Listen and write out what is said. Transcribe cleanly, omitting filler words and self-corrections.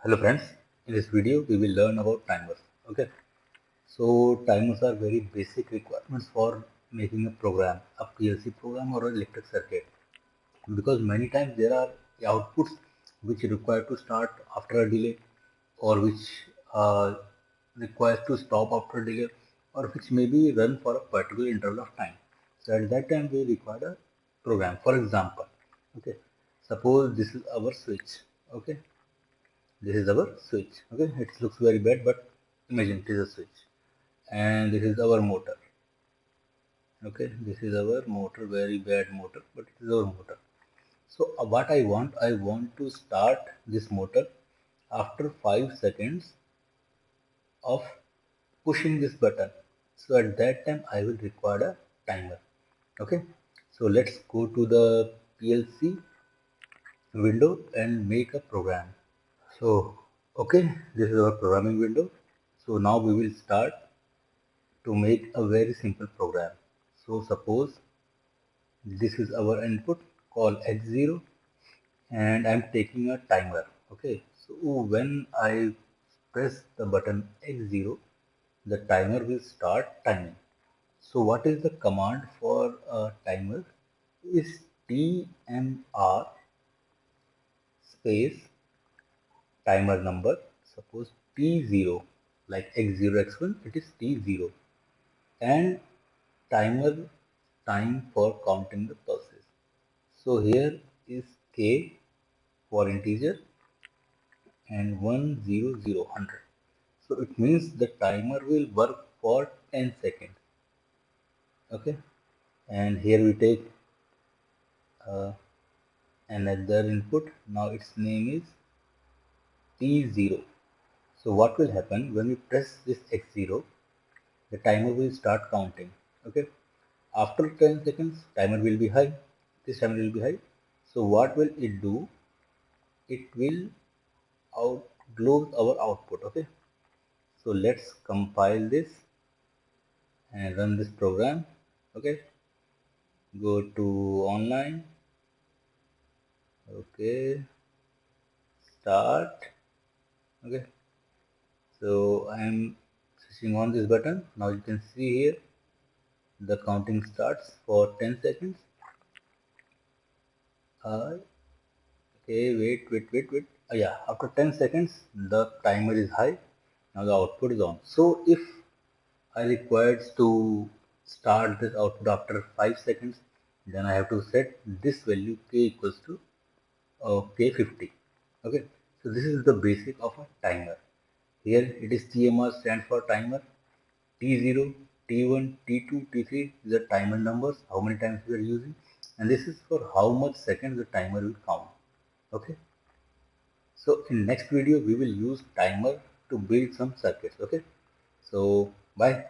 Hello friends, in this video we will learn about timers. Okay, so timers are very basic requirements for making a program, a PLC program or an electric circuit, because many times there are outputs which require to start after a delay, or which uh, requires to stop after a delay, or which may be run for a particular interval of time. So at that time we require a program. For example, okay, suppose this is our switch. Okay, this is our switch. Okay, it looks very bad, but imagine it is a switch, and this is our motor. Okay, this is our motor, very bad motor, but it is our motor. So what I want to start this motor after 5 seconds of pushing this button. So at that time I will require a timer. Okay, so let's go to the PLC window and make a program. So, okay, this is our programming window. So now we will start to make a very simple program. So suppose this is our input called X0 and I'm taking a timer. Okay, so when I press the button X0, the timer will start timing. So what is the command for a timer? Is TMR space timer number. Suppose T0, like X0 X1, it is T0, and timer time for counting the pulses. So here is K for integer and 100 so it means the timer will work for 10 seconds. Okay, and here we take uh, another input. Now its name is T0. So what will happen when we press this X0? The timer will start counting. Okay, after 10 seconds timer will be high. This timer will be high. So what will it do? It will outglow our output. Okay, so let's compile this and run this program. Okay, go to online. Okay, start. Okay, so I am switching on this button. Now you can see here the counting starts for 10 seconds. Okay, wait. Yeah, after 10 seconds, the timer is high. Now the output is on. So if I required to start this output after 5 seconds, then I have to set this value k equals to k50. Okay, so this is the basic of a timer. Here it is TMR stands for timer. T0, T1, T2, T3 is the timer numbers, how many times we are using, and this is for how much seconds the timer will count. Okay. So in next video we will use timer to build some circuits. Okay. So bye.